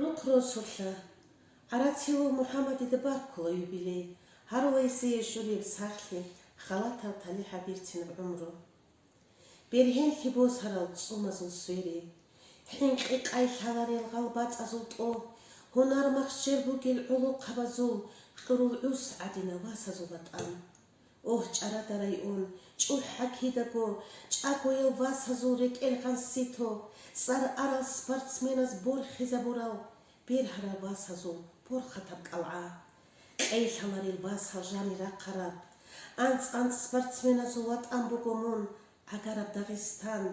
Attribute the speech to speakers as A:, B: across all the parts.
A: როქროსოლა არაციო მუჰამადი და ბარკოლა юбилей ჰაროლაისე შურიებ სახლი ხალათა თალი ჰაბირცინ უმრო ბერჰენ ხიბოს ჰარალ წუმაზულ სვერი ჰინყი ყაი ჰალარელ ღალბაც აზულტო ჰონარ მახშერბუგილ ულუ ყაბაზულ ყრულ უს ადინა ვასაზულატან ოჰ ჭარადარაიონ ჭურ ჰაკიდაგო ჭაგოელ ვასაზულ რეკელღან სითო სარ არალ სპორტსმენას ბორ ხიზაბურალ ბერჰარა ვასაზულ ბორ ხათაბ ყალዓ ყეი ჰალარელ ვასალ ჟანი რაყარა ანც სპორტსმენას ვატან ბოგომონ აგარაბ დაღესტან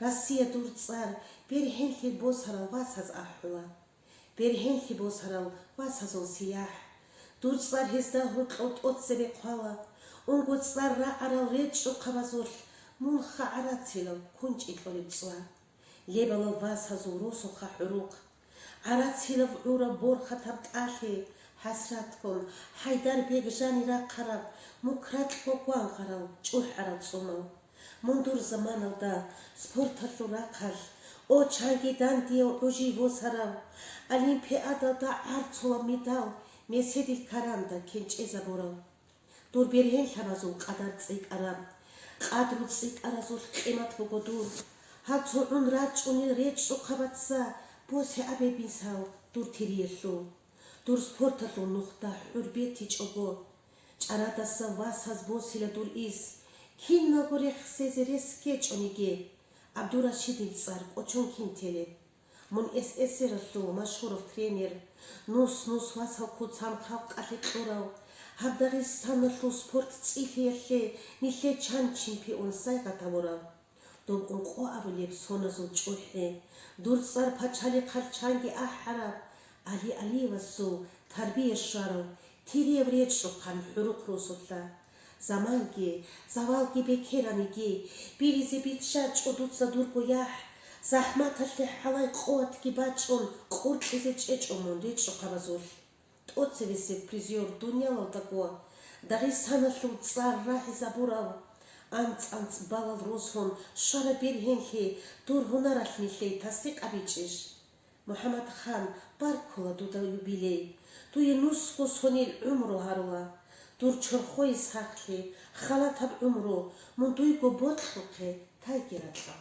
A: რასია დურწარ ბერჰენხი ბოსარალ ვასაზ აჰლა ბერჰენხი ბოსარალ ვასაზულ სიაჰ დურწარ ჰესდა ჰუყოთ ოცები ყალა უნგუცარ რა არალ რეჭო ყაბაზულ მუნხა არაცილო კუნჭიტოლი წვა ლებალო ვასაზულ როსო ხაჰრუყ არაცილო ურა ბორ ხათაბ ყალე ჰასრატკონ ჰაიდარ ბეგ ჟანი რაყარა მუქრატ ყოყვან ყარალ ჭუჰარა წუნო მუნდურ ზამანალდა სპორტალო რაყალ ო ჩანგი დანდიო ოჟი ვოსარა ალიმპიადა და არცოლა მედალ მესედი კარანდა კენჭეზაბორო დურბერჰენ ხაბაზულ ყადარ წიკარა ყადრუ წიკარაზულ ყემათ მოგოდურ ჰაცო უნ რაჭუნი რეჭო ხაბაცა ბოსე აბებისაო დურთირიესო დურ სპორტალო ნუხდა ჰურბეთი ჭოგო ჭარადასა ვასაზ ბოსილა დურ ის ქინოგური ხსეზერეს კეჭონიგე აბდურაშიდი წარ ყოჩონ ქინთელე მონ ესერასო მაშუროვ ტრენერ ნუს ვასალ ქუცამ ხავყალი ყურავ ჰაბდაღისტანო სპორტ წიფიეხე ნიხე ჩან ჩემპიონ საიგატავორა დოგ ყო აბლებ სონაზო ჭუჰე დურცარ ფაჩალი ხარჩანგი აჰარა ალი ვასო თარბიე შარო თირიევრიეჭო ხან ჰურუქროსოლა ზამანგი ზავალგი ბეკერანიგი ბირიზე ბიჩა ჭოდუცა დურგოიაჰ ზაჰმათალე ჰალაი ყოათგი ბაჭონ ყურტიზე ჭეჭომონ რეჭო ხაბაზულ ტოცევесе პრიზიორ დუნიალალდაგო დაღესტანალო წარა ჰიზაბურავ ანც ბალალ როსონ შარა ბერჰენხი დურ ჰუნარალნიხე თასი ყაბიჭიშ მუჰამად ხან ბარკოლა დუდა юбилей туе нуско сонил умро харула дур чорхой сахли халатаб умро мундуйго ботлхе тайгератла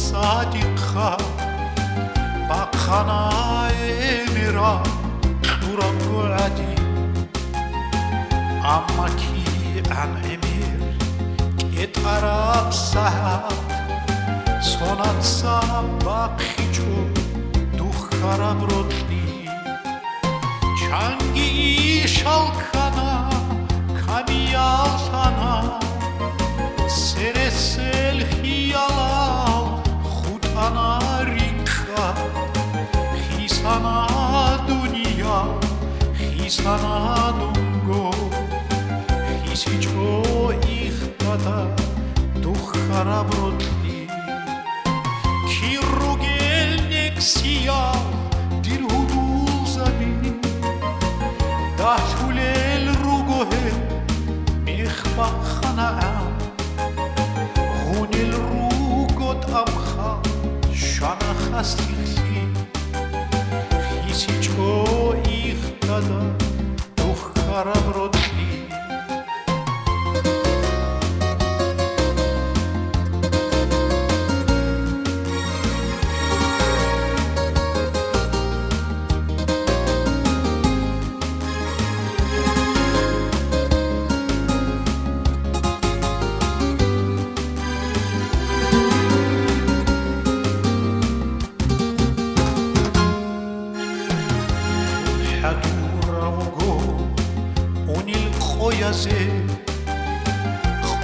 B: Sadikha bakana emira durabu adi amma ki an emir et arab sahab sonat sa bakhichu dukh karab rodni changi shalkana kamiyal sana seresel hiyala ana rinka hisana dunya hisana dungo hisicho ihtada dukharabrodli kirugel neksiya dirhudul zabi dahulel rugohe mikhbakhana hunil rugot amkha Shana khastikhi Khisichko ikhtada Dukh karab rodli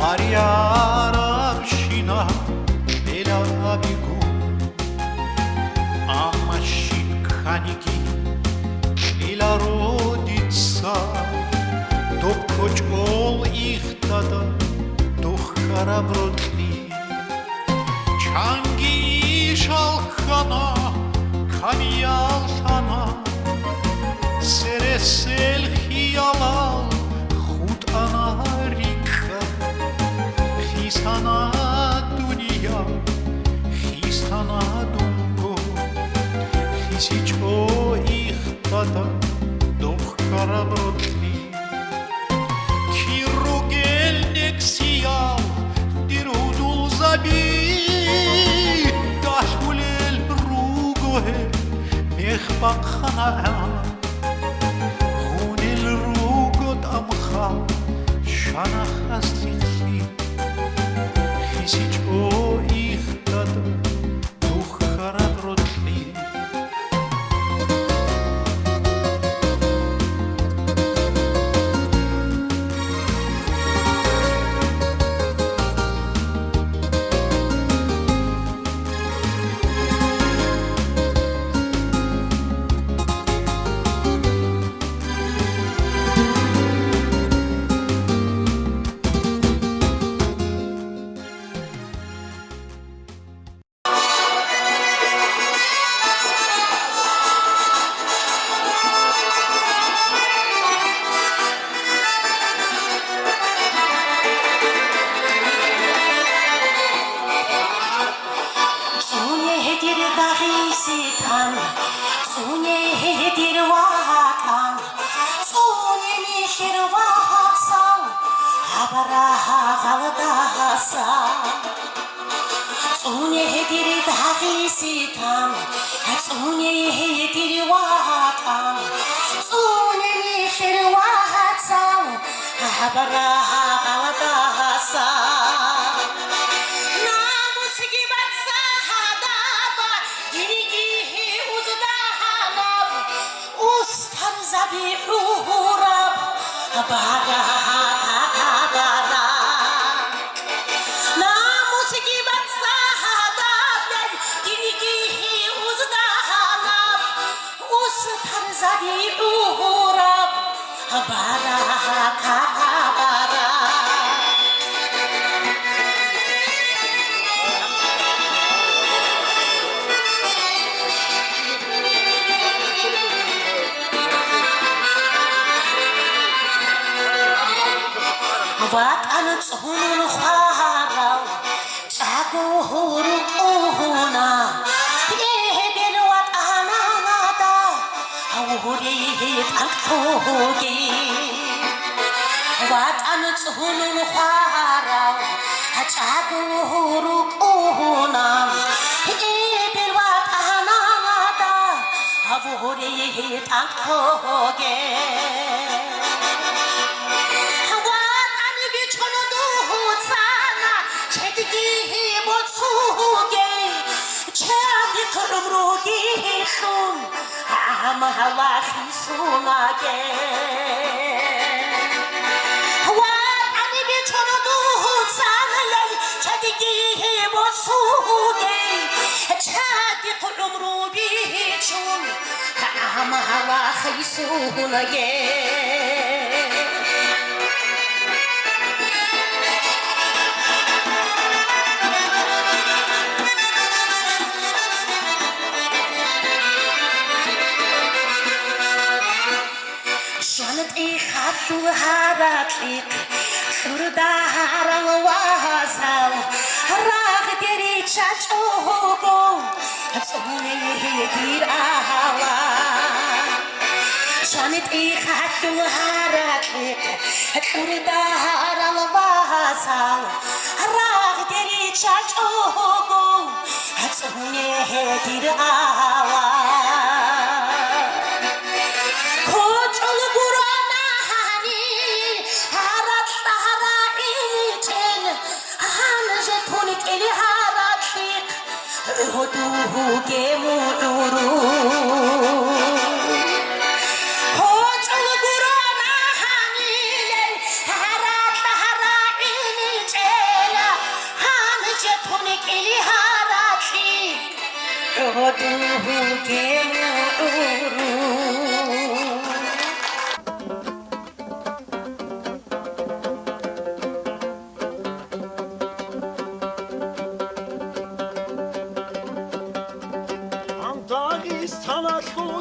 B: Khariarab shina bela abigu Amashin khaniki народится, топко ჭოლ იხდა და დუხკარა ბროთლი ჩანგი შალხანა ქანიალხანა სერესელ ხიალალ ხუტანა რიქა ხისანა დუნია ხისანა დუნგო ხისი ჭო იხდა და დუხკარა ბროთლი Xial dirudul zabi dashulel rugohe mekhbaq khana hunel rugot amkha shana khastli khisic o ihtad dukh kharab rotli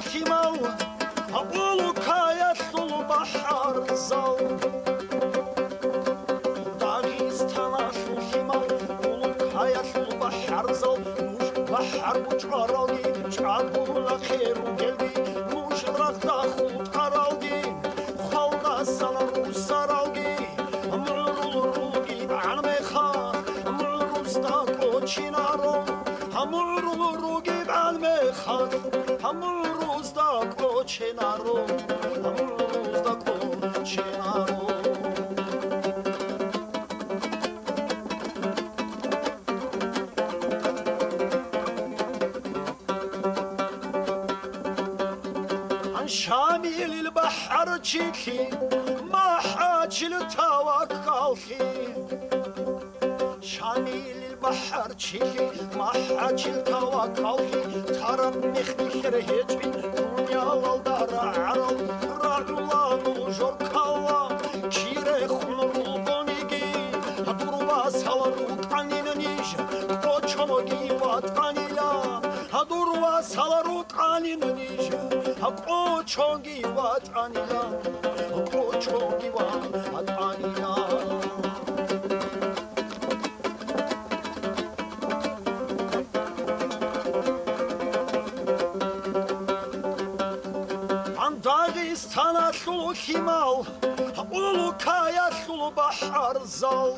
B: الحمال أبولك يطل بحر زال داغستان الحمال أبولك يطل بحر زال مش بحر وجعراقي جعبولا خير وقلبي مش رغدا خود عراقي خالدا سالر وسراقي أمرو روقي بعلمي خان أمرو استاقو چنارو أمرو روقي بعلمي خان أمرو استاقو چنارو أمرو استاقو چنارو شامل البحر تشيكي ما حاجل توكلكي شامل البحر تشيكي ما حاجل توكلكي ترى مخدي خرهج بي دنيا والدار عرل رجلان وجر كلا كيري خنرو بونيجي هدروا سالروك عنين نيجا قوچموگي وات عنيلا هدروا سالروك عنين نيجا قوچونگي وات عنيلا قوچونگي وات عنيلا داغستان الحلو كمال أولوكا يحلو بحر زال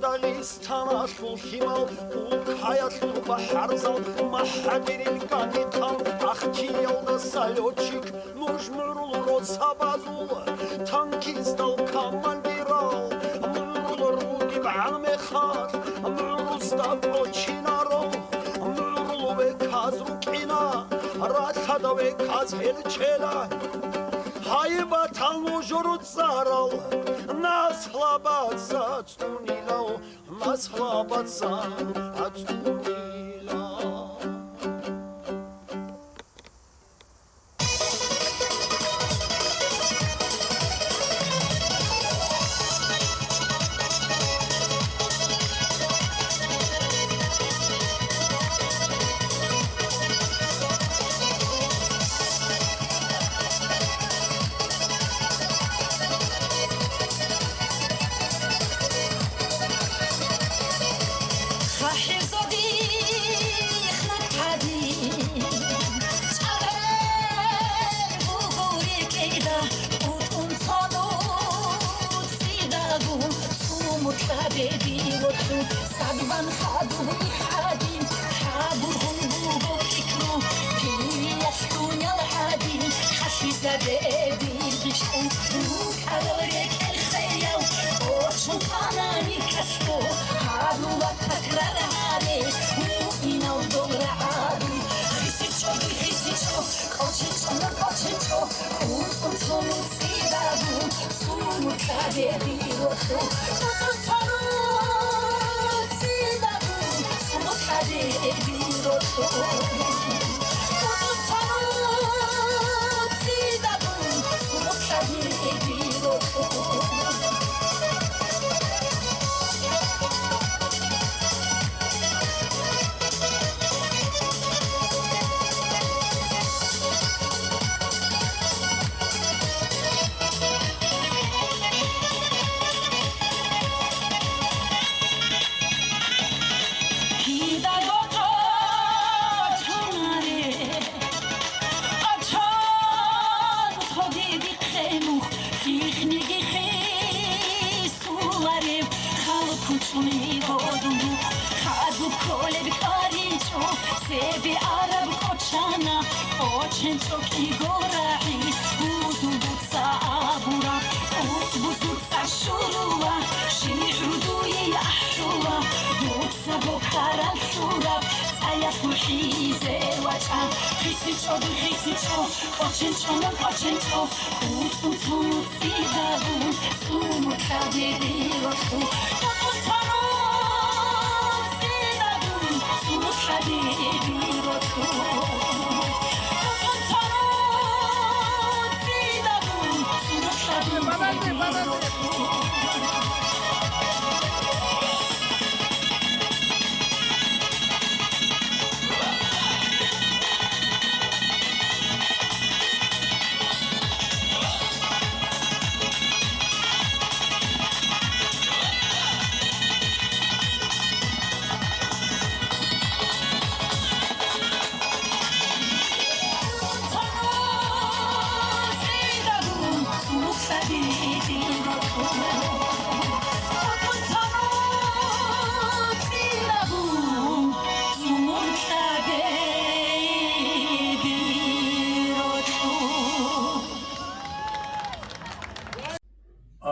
B: داغستان الحلو كمال أولوكا يحلو بحر زال ما حدر القاني تام أختي يلد سالوچيك نجمرو رو سابازول تانكيستال كامانديرال أمرو روغي بعلمي خات أمرو ستاقو چينارو أمرو بكازرو كينا راتخدا بكاز هلچلا هاي باتان وجرود زارال ناس خلابات زاتونيلاو ناس خلابات زاتونيلاو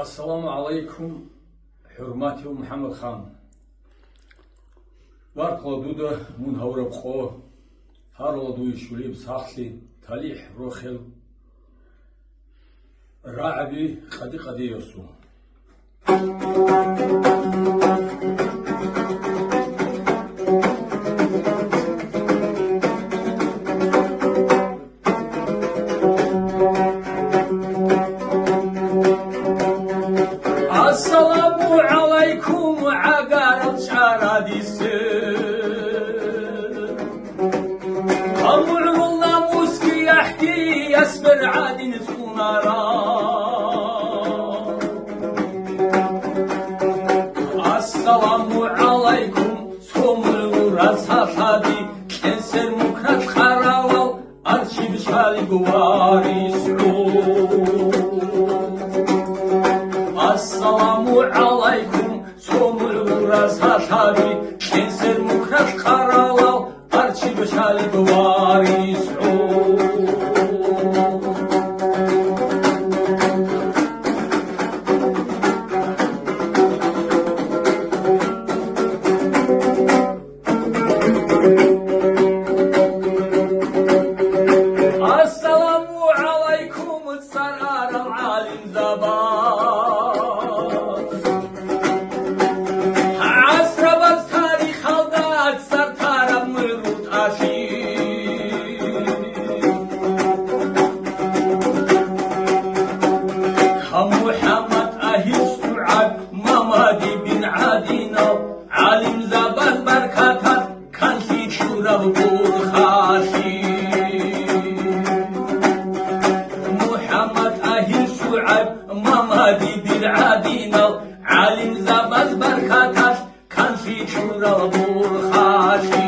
C: Assalamu alaikum, hürmati Muhammed Khan. Varkla duda munhavrab kho, harla duy shulib sakhli, talih rokhel, ra'abi qadi yosu.
D: Assalamu alaikum agarat charadisi Amurullah muski yahki yasber adin sunara Assalamu alaikum somulu rasahadi kenser mukrat kharawal archiv shali guvaris Assalamu alaikum somulu rasahadi kenser mukrat kharawal archiv shali guvaris Assalamu alaikum sarar al-alim zabat Asrabaz tarikh aldat sartaram murut ashi Muhammad ahil su'ad Mamadi bin Adina Alim zabat barkatat kanti shurab burkhashi Mamadi bin Adina Alim zabaz barkatash Kanfi chura burkhashi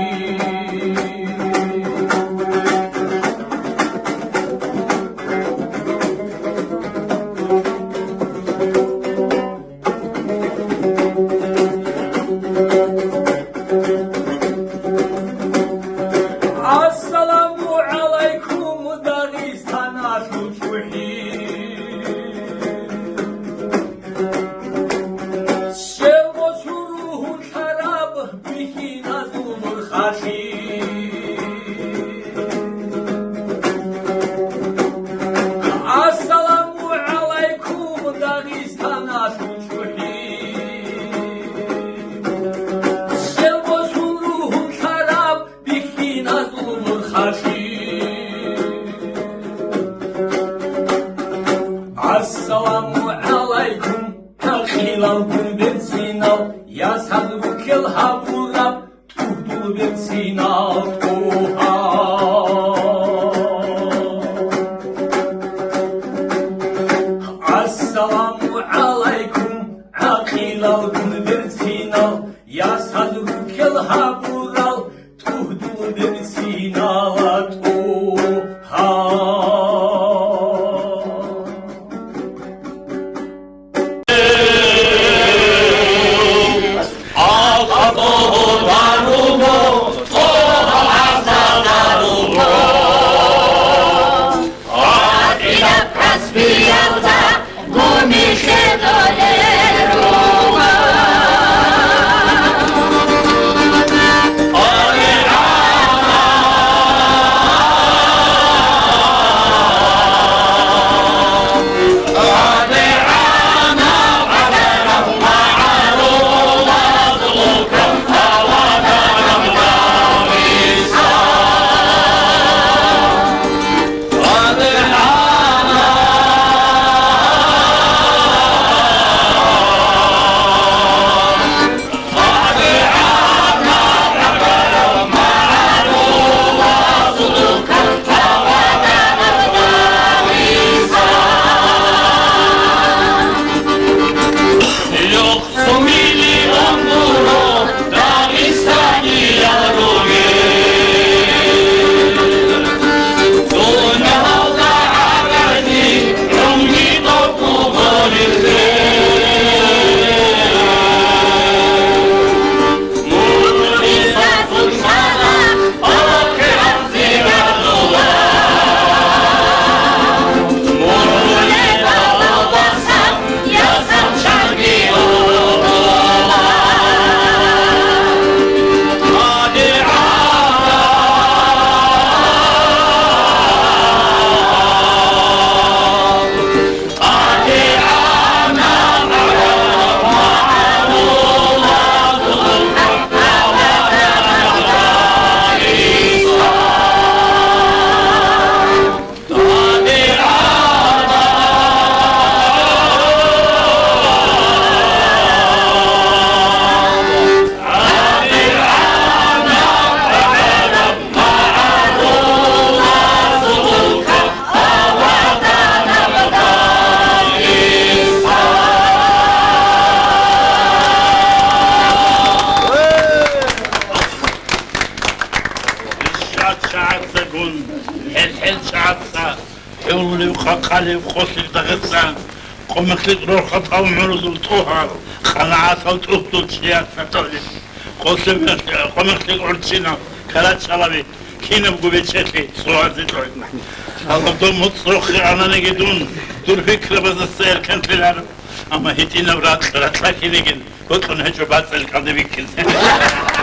D: Assalamu alaikum Dagestan ashuhi Assalamu alaikum Dagestan ashuhi Selbosuruhun sharab bikhinazumul khashi Assalamu alaikum takhilal bunbensinal yasadrukel haburab tuhdul bensinal toha Assalamu alaikum aqilal bunbensinal yasadrukel haburab tuhdul bensinal toha
E: ათეული ხალხალი ხოსი დაგეცან ყომეხლი როხათავ მურუზულ თოჰარ ხანაასალ თუხტულ ციასატოლი ყომეხლი ორცინა ქალაჩალავი ქინემ გუბეჩეთი სუაზი თოინა ალბათო მოწროხი ანანეგიდუნ დურფიქრებაზე სერკენტლარ ამა ჰიტინა ბრატ რატლაკინეგენ ბოტონ ჰეჭო ბაცელ კანდევიკინზე